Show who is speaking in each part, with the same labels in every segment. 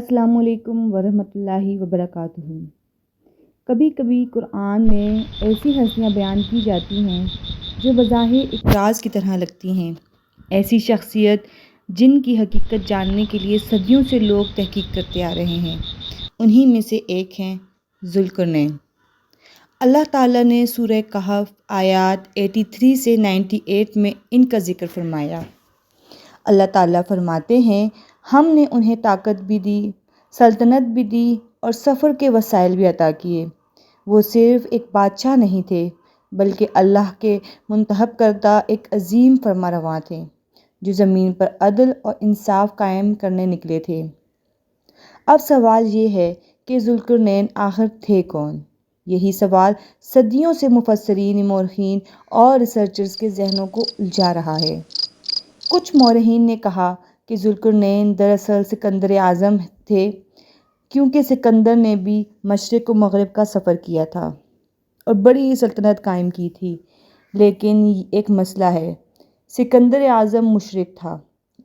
Speaker 1: السلام علیکم ورحمۃ اللہ وبرکاتہ۔ کبھی کبھی قرآن میں ایسی ہستیاں بیان کی جاتی ہیں جو بظاہر ایک راز کی طرح لگتی ہیں، ایسی شخصیت جن کی حقیقت جاننے کے لیے صدیوں سے لوگ تحقیق کرتے آ رہے ہیں۔ انہی میں سے ایک ہیں ذوالقرنین۔ اللہ تعالیٰ نے سورہ کہف آیات 83 سے 98 میں ان کا ذکر فرمایا۔ اللہ تعالیٰ فرماتے ہیں، ہم نے انہیں طاقت بھی دی، سلطنت بھی دی اور سفر کے وسائل بھی عطا کیے۔ وہ صرف ایک بادشاہ نہیں تھے بلکہ اللہ کے منتخب کردہ ایک عظیم فرمانروا تھے جو زمین پر عدل اور انصاف قائم کرنے نکلے تھے۔ اب سوال یہ ہے کہ ذوالقرنین آخر تھے کون؟ یہی سوال صدیوں سے مفسرین، مورخین اور ریسرچرز کے ذہنوں کو الجھا رہا ہے۔ کچھ مورخین نے کہا کہ ذوالقرنین دراصل سکندر اعظم تھے، کیونکہ سکندر نے بھی مشرق و مغرب کا سفر کیا تھا اور بڑی سلطنت قائم کی تھی۔ لیکن ایک مسئلہ ہے، سکندر اعظم مشرک تھا،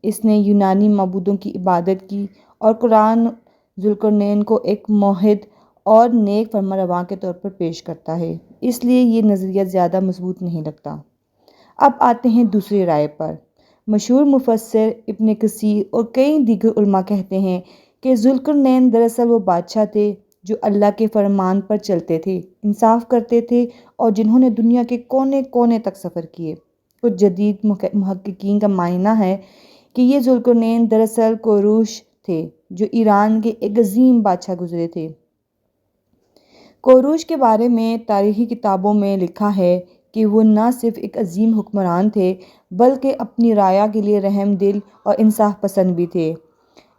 Speaker 1: اس نے یونانی معبودوں کی عبادت کی، اور قرآن ذوالقرنین کو ایک موحد اور نیک فرمانروا کے طور پر پیش کرتا ہے، اس لیے یہ نظریہ زیادہ مضبوط نہیں لگتا۔ اب آتے ہیں دوسری رائے پر۔ مشہور مفسر ابن کثیر اور کئی دیگر علماء کہتے ہیں کہ ذوالقرنین دراصل وہ بادشاہ تھے جو اللہ کے فرمان پر چلتے تھے، انصاف کرتے تھے اور جنہوں نے دنیا کے کونے کونے تک سفر کیے۔ کچھ جدید محققین کا ماننا ہے کہ یہ ذوالقرنین دراصل کوروش تھے جو ایران کے ایک عظیم بادشاہ گزرے تھے۔ کوروش کے بارے میں تاریخی کتابوں میں لکھا ہے کہ وہ نہ صرف ایک عظیم حکمران تھے بلکہ اپنی رعایا کے لیے رحم دل اور انصاف پسند بھی تھے۔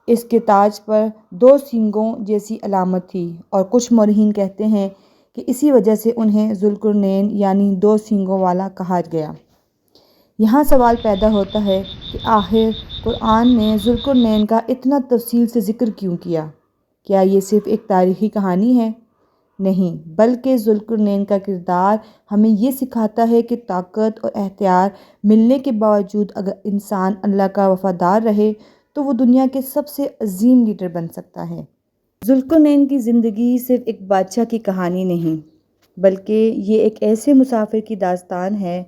Speaker 1: اس کے تاج پر 2 سینگوں جیسی علامت تھی اور کچھ مورخین کہتے ہیں کہ اسی وجہ سے انہیں ذوالقرنین یعنی 2 سینگوں والا کہا گیا۔ یہاں سوال پیدا ہوتا ہے کہ آخر قرآن نے ذوالقرنین کا اتنا تفصیل سے ذکر کیوں کیا؟ کیا یہ صرف ایک تاریخی کہانی ہے؟ نہیں، بلکہ ذوالقرنین کا کردار ہمیں یہ سکھاتا ہے کہ طاقت اور اختیار ملنے کے باوجود اگر انسان اللہ کا وفادار رہے تو وہ دنیا کے سب سے عظیم لیڈر بن سکتا ہے۔ ذوالقرنین کی زندگی صرف ایک بادشاہ کی کہانی نہیں، بلکہ یہ ایک ایسے مسافر کی داستان ہے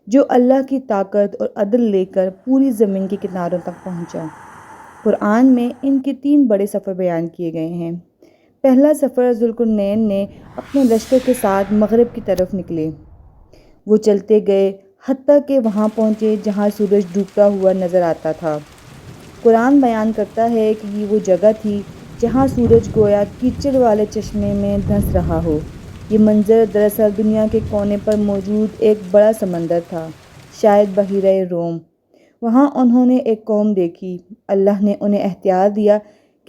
Speaker 1: جو اللہ کی طاقت اور عدل لے کر پوری زمین کے کناروں تک پہنچا۔ قرآن میں ان کے 3 بڑے سفر بیان کیے گئے ہیں۔ پہلا سفر ذوالقرنین نے اپنے لشکر کے ساتھ مغرب کی طرف نکلے۔ وہ چلتے گئے حتیٰ کہ وہاں پہنچے جہاں سورج ڈوبتا ہوا نظر آتا تھا۔ قرآن بیان کرتا ہے کہ یہ وہ جگہ تھی جہاں سورج گویا کیچڑ والے چشمے میں دھنس رہا ہو۔ یہ منظر دراصل دنیا کے کونے پر موجود ایک بڑا سمندر تھا، شاید بحیرہ روم۔ وہاں انہوں نے ایک قوم دیکھی۔ اللہ نے انہیں اختیار دیا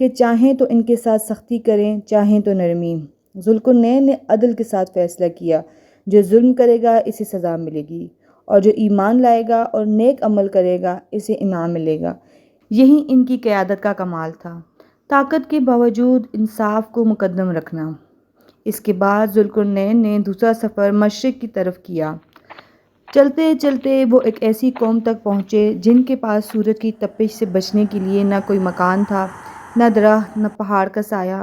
Speaker 1: کہ چاہیں تو ان کے ساتھ سختی کریں، چاہیں تو نرمی۔ ذوالقرنین نے عدل کے ساتھ فیصلہ کیا، جو ظلم کرے گا اسے سزا ملے گی، اور جو ایمان لائے گا اور نیک عمل کرے گا اسے انعام ملے گا۔ یہی ان کی قیادت کا کمال تھا، طاقت کے باوجود انصاف کو مقدم رکھنا۔ اس کے بعد ذوالقرنین نے دوسرا سفر مشرق کی طرف کیا۔ چلتے چلتے وہ ایک ایسی قوم تک پہنچے جن کے پاس سورج کی تپش سے بچنے کے لیے نہ کوئی مکان تھا، نہ درخت، نہ پہاڑ کا سایہ۔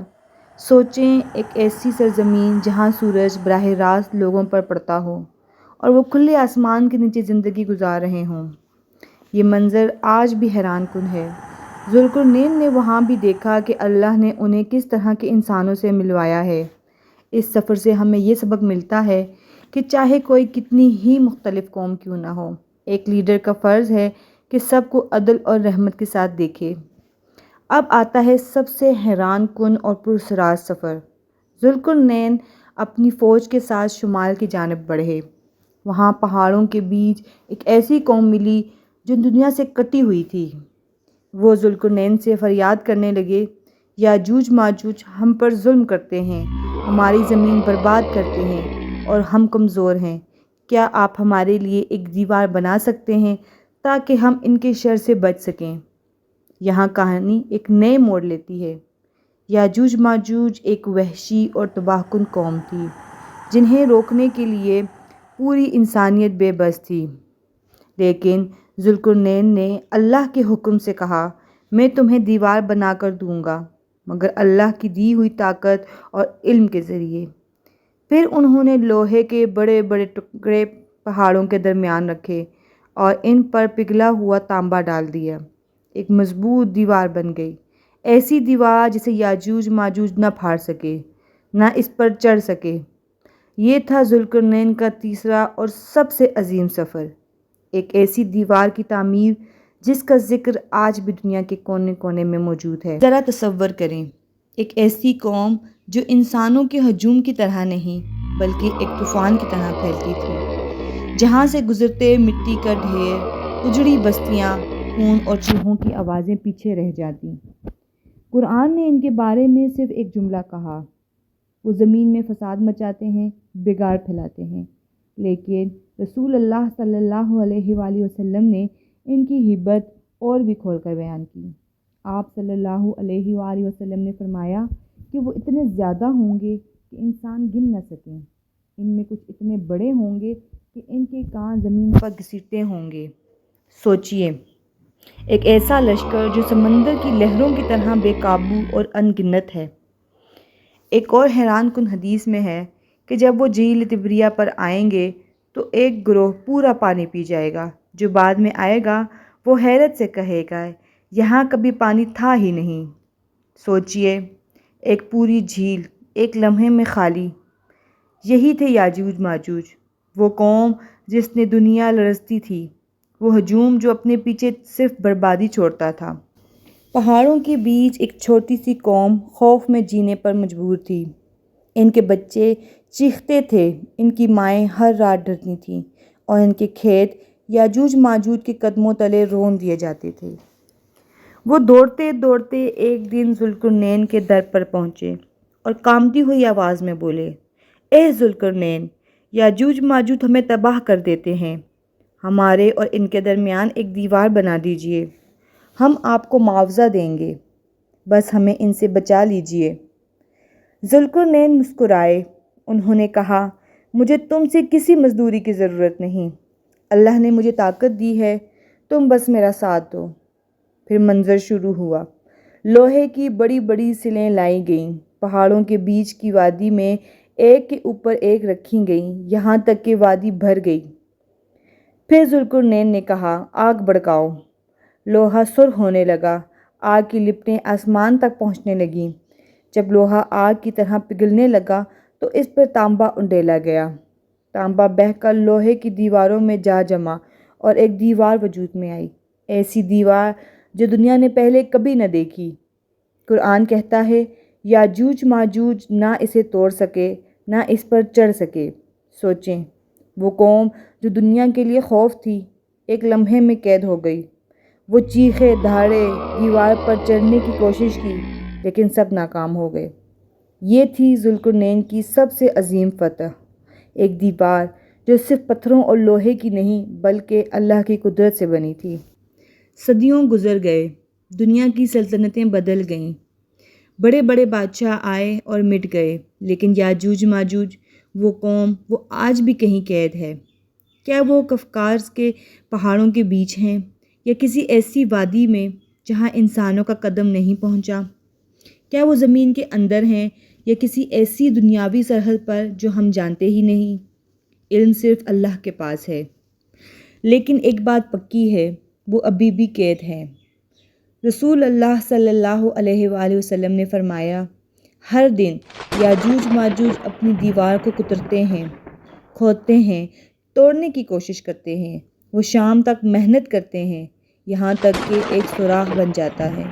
Speaker 1: سوچیں، ایک ایسی سرزمین جہاں سورج براہ راست لوگوں پر پڑتا ہو اور وہ کھلے آسمان کے نیچے زندگی گزار رہے ہوں۔ یہ منظر آج بھی حیران کن ہے۔ ذوالقرنین نے وہاں بھی دیکھا کہ اللہ نے انہیں کس طرح کے انسانوں سے ملوایا ہے۔ اس سفر سے ہمیں یہ سبق ملتا ہے کہ چاہے کوئی کتنی ہی مختلف قوم کیوں نہ ہو، ایک لیڈر کا فرض ہے کہ سب کو عدل اور رحمت کے ساتھ دیکھے۔ اب آتا ہے سب سے حیران کن اور پراسرار سفر۔ ذوالقرنین اپنی فوج کے ساتھ شمال کی جانب بڑھے۔ وہاں پہاڑوں کے بیچ ایک ایسی قوم ملی جو دنیا سے کٹی ہوئی تھی۔ وہ ذوالقرنین سے فریاد کرنے لگے، یاجوج ماجوج ہم پر ظلم کرتے ہیں، ہماری زمین برباد کرتے ہیں اور ہم کمزور ہیں۔ کیا آپ ہمارے لیے ایک دیوار بنا سکتے ہیں تاکہ ہم ان کے شر سے بچ سکیں؟ یہاں کہانی ایک نئے موڑ لیتی ہے۔ یاجوج ماجوج ایک وحشی اور تباہ کن قوم تھی جنہیں روکنے کے لیے پوری انسانیت بے بس تھی۔ لیکن ذوالقرنین نے اللہ کے حکم سے کہا، میں تمہیں دیوار بنا کر دوں گا، مگر اللہ کی دی ہوئی طاقت اور علم کے ذریعے۔ پھر انہوں نے لوہے کے بڑے بڑے ٹکڑے پہاڑوں کے درمیان رکھے اور ان پر پگھلا ہوا تانبا ڈال دیا۔ ایک مضبوط دیوار بن گئی، ایسی دیوار جسے یاجوج ماجوج نہ پھاڑ سکے، نہ اس پر چڑھ سکے۔ یہ تھا ذوالقرنین کا تیسرا اور سب سے عظیم سفر، ایک ایسی دیوار کی تعمیر جس کا ذکر آج بھی دنیا کے کونے کونے میں موجود ہے۔ ذرا تصور کریں، ایک ایسی قوم جو انسانوں کے ہجوم کی طرح نہیں بلکہ ایک طوفان کی طرح پھیلتی تھی، جہاں سے گزرتے مٹی کا ڈھیر، اجڑی بستیاں، خون اور چوہوں کی آوازیں پیچھے رہ جاتی۔ قرآن نے ان کے بارے میں صرف ایک جملہ کہا، وہ زمین میں فساد مچاتے ہیں، بگاڑ پھیلاتے ہیں، لیکن رسول اللہ صلی اللہ علیہ وآلہ وسلم نے ان کی ہیبت اور بھی کھول کر بیان کی۔ آپ صلی اللہ علیہ وآلہ وسلم نے فرمایا کہ وہ اتنے زیادہ ہوں گے کہ انسان گن نہ سکیں، ان میں کچھ اتنے بڑے ہوں گے کہ ان کے کان زمین پر گھسیٹتے ہوں گے۔ سوچئے، ایک ایسا لشکر جو سمندر کی لہروں کی طرح بے قابو اور ان گنت ہے۔ ایک اور حیران کن حدیث میں ہے کہ جب وہ جھیل تبریہ پر آئیں گے تو ایک گروہ پورا پانی پی جائے گا، جو بعد میں آئے گا وہ حیرت سے کہے گا یہاں کبھی پانی تھا ہی نہیں۔ سوچئے، ایک پوری جھیل ایک لمحے میں خالی۔ یہی تھے یاجوج ماجوج، وہ قوم جس نے دنیا لرزتی تھی، وہ ہجوم جو اپنے پیچھے صرف بربادی چھوڑتا تھا۔ پہاڑوں کے بیچ ایک چھوٹی سی قوم خوف میں جینے پر مجبور تھی۔ ان کے بچے چیختے تھے، ان کی مائیں ہر رات ڈرتی تھیں، اور ان کے کھیت یاجوج ماجوج کے قدموں تلے رون دیے جاتے تھے۔ وہ دوڑتے دوڑتے ایک دن ذوالقرنین کے در پر پہنچے اور کانپتی ہوئی آواز میں بولے، اے ذوالقرنین، یاجوج ماجوج ہمیں تباہ کر دیتے ہیں، ہمارے اور ان کے درمیان ایک دیوار بنا دیجئے، ہم آپ کو معاوضہ دیں گے، بس ہمیں ان سے بچا لیجئے۔ ذوالقرنین مسکرائے، انہوں نے کہا، مجھے تم سے کسی مزدوری کی ضرورت نہیں، اللہ نے مجھے طاقت دی ہے، تم بس میرا ساتھ دو۔ پھر منظر شروع ہوا، لوہے کی بڑی بڑی سلیں لائی گئیں، پہاڑوں کے بیچ کی وادی میں ایک کے اوپر ایک رکھی گئیں، یہاں تک کہ وادی بھر گئی۔ پھر ذوالقرنین نے کہا، آگ بھڑکاؤ۔ لوہا سرخ ہونے لگا، آگ کی لپٹیں آسمان تک پہنچنے لگیں۔ جب لوہا آگ کی طرح پگھلنے لگا تو اس پر تانبا انڈیلا گیا۔ تانبا بہہ کر لوہے کی دیواروں میں جا جما اور ایک دیوار وجود میں آئی، ایسی دیوار جو دنیا نے پہلے کبھی نہ دیکھی۔ قرآن کہتا ہے، یاجوج ماجوج نہ اسے توڑ سکے نہ اس پر چڑھ سکے۔ سوچیں، وہ قوم جو دنیا کے لیے خوف تھی، ایک لمحے میں قید ہو گئی۔ وہ چیخے دہاڑے، دیوار پر چڑھنے کی کوشش کی، لیکن سب ناکام ہو گئے۔ یہ تھی ذوالقرنین کی سب سے عظیم فتح، ایک دیوار جو صرف پتھروں اور لوہے کی نہیں بلکہ اللہ کی قدرت سے بنی تھی۔ صدیوں گزر گئے، دنیا کی سلطنتیں بدل گئیں، بڑے بڑے بادشاہ آئے اور مٹ گئے، لیکن یاجوج ماجوج، وہ قوم، وہ آج بھی کہیں قید ہے۔ کیا وہ کفکاز کے پہاڑوں کے بیچ ہیں، یا کسی ایسی وادی میں جہاں انسانوں کا قدم نہیں پہنچا؟ کیا وہ زمین کے اندر ہیں یا کسی ایسی دنیاوی سرحد پر جو ہم جانتے ہی نہیں؟ علم صرف اللہ کے پاس ہے، لیکن ایک بات پکی ہے، وہ ابھی بھی قید ہے۔ رسول اللہ صلی اللہ علیہ وآلہ وسلم نے فرمایا، ہر دن یاجوج ماجوج اپنی دیوار کو کترتے ہیں، کھودتے ہیں، توڑنے کی کوشش کرتے ہیں۔ وہ شام تک محنت کرتے ہیں، یہاں تک کہ ایک سوراخ بن جاتا ہے،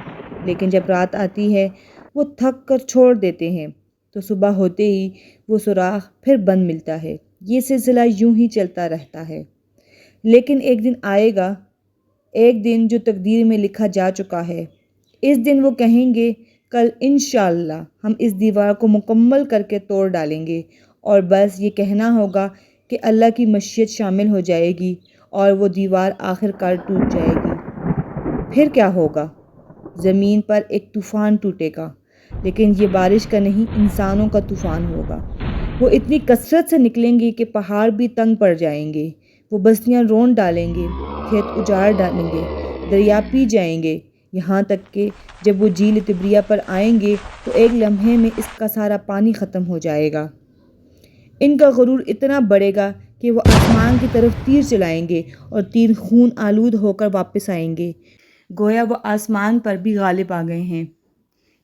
Speaker 1: لیکن جب رات آتی ہے وہ تھک کر چھوڑ دیتے ہیں، تو صبح ہوتے ہی وہ سوراخ پھر بند ملتا ہے۔ یہ سلسلہ یوں ہی چلتا رہتا ہے، لیکن ایک دن آئے گا، ایک دن جو تقدیر میں لکھا جا چکا ہے۔ اس دن وہ کہیں گے، کل انشاءاللہ ہم اس دیوار کو مکمل کر کے توڑ ڈالیں گے، اور بس یہ کہنا ہوگا کہ اللہ کی مشیت شامل ہو جائے گی اور وہ دیوار آخر کار ٹوٹ جائے گی۔ پھر کیا ہوگا؟ زمین پر ایک طوفان ٹوٹے گا، لیکن یہ بارش کا نہیں، انسانوں کا طوفان ہوگا۔ وہ اتنی کثرت سے نکلیں گے کہ پہاڑ بھی تنگ پڑ جائیں گے، وہ بستیاں رون ڈالیں گے، کھیت اجاڑ ڈالیں گے، دریا پی جائیں گے، یہاں تک کہ جب وہ جھیل تبریہ پر آئیں گے تو ایک لمحے میں اس کا سارا پانی ختم ہو جائے گا۔ ان کا غرور اتنا بڑھے گا کہ وہ آسمان کی طرف تیر چلائیں گے اور تیر خون آلود ہو کر واپس آئیں گے، گویا وہ آسمان پر بھی غالب آ گئے ہیں۔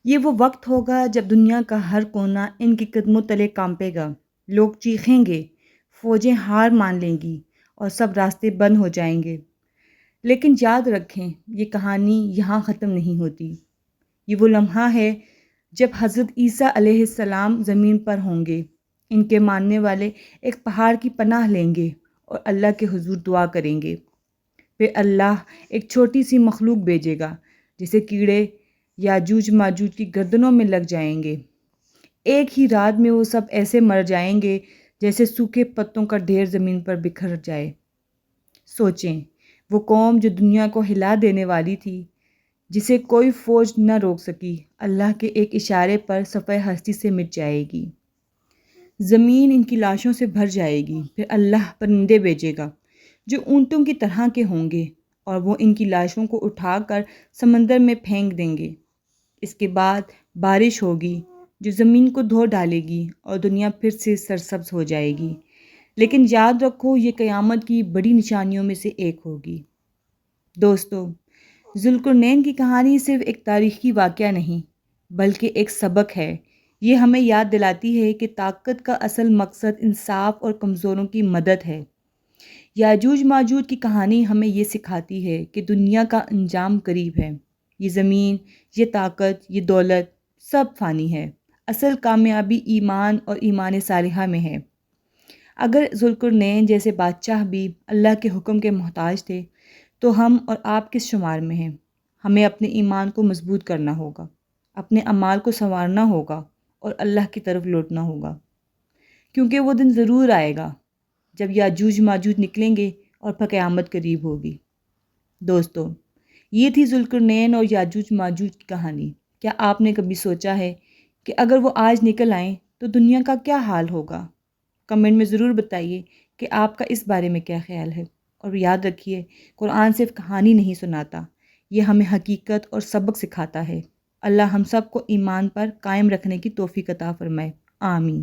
Speaker 1: یہ وہ وقت ہوگا جب دنیا کا ہر کونا ان کے قدموں تلے کانپے گا، لوگ چیخیں گے، فوجیں ہار مان لیں گی اور سب راستے بند ہو جائیں گے۔ لیکن یاد رکھیں، یہ کہانی یہاں ختم نہیں ہوتی۔ یہ وہ لمحہ ہے جب حضرت عیسیٰ علیہ السلام زمین پر ہوں گے۔ ان کے ماننے والے ایک پہاڑ کی پناہ لیں گے اور اللہ کے حضور دعا کریں گے۔ پھر اللہ ایک چھوٹی سی مخلوق بھیجے گا جسے کیڑے یاجوج ماجوج کی گردنوں میں لگ جائیں گے۔ ایک ہی رات میں وہ سب ایسے مر جائیں گے جیسے سوکھے پتوں کا ڈھیر زمین پر بکھر جائے۔ سوچیں، وہ قوم جو دنیا کو ہلا دینے والی تھی، جسے کوئی فوج نہ روک سکی، اللہ کے ایک اشارے پر صفحہ ہستی سے مٹ جائے گی۔ زمین ان کی لاشوں سے بھر جائے گی۔ پھر اللہ پرندے بھیجے گا جو اونٹوں کی طرح کے ہوں گے اور وہ ان کی لاشوں کو اٹھا کر سمندر میں پھینک دیں گے۔ اس کے بعد بارش ہوگی جو زمین کو دھو ڈالے گی اور دنیا پھر سے سرسبز ہو جائے گی۔ لیکن یاد رکھو، یہ قیامت کی بڑی نشانیوں میں سے ایک ہوگی۔ دوستو، ذوالقرنین کی کہانی صرف ایک تاریخی واقعہ نہیں بلکہ ایک سبق ہے۔ یہ ہمیں یاد دلاتی ہے کہ طاقت کا اصل مقصد انصاف اور کمزوروں کی مدد ہے۔ یاجوج ماجوج کی کہانی ہمیں یہ سکھاتی ہے کہ دنیا کا انجام قریب ہے۔ یہ زمین، یہ طاقت، یہ دولت سب فانی ہے۔ اصل کامیابی ایمان اور ایمان صالحہ میں ہے۔ اگر ذوالقرنین جیسے بادشاہ بھی اللہ کے حکم کے محتاج تھے تو ہم اور آپ کس شمار میں ہیں؟ ہمیں اپنے ایمان کو مضبوط کرنا ہوگا، اپنے اعمال کو سنوارنا ہوگا اور اللہ کی طرف لوٹنا ہوگا، کیونکہ وہ دن ضرور آئے گا جب یاجوج ماجوج نکلیں گے اور پھر قیامت قریب ہوگی۔ دوستو، یہ تھی ذوالقرنین اور یاجوج ماجوج کی کہانی۔ کیا آپ نے کبھی سوچا ہے کہ اگر وہ آج نکل آئیں تو دنیا کا کیا حال ہوگا؟ کمنٹ میں ضرور بتائیے کہ آپ کا اس بارے میں کیا خیال ہے، اور یاد رکھیے، قرآن صرف کہانی نہیں سناتا، یہ ہمیں حقیقت اور سبق سکھاتا ہے۔ اللہ ہم سب کو ایمان پر قائم رکھنے کی توفیق عطا فرمائے۔ آمین۔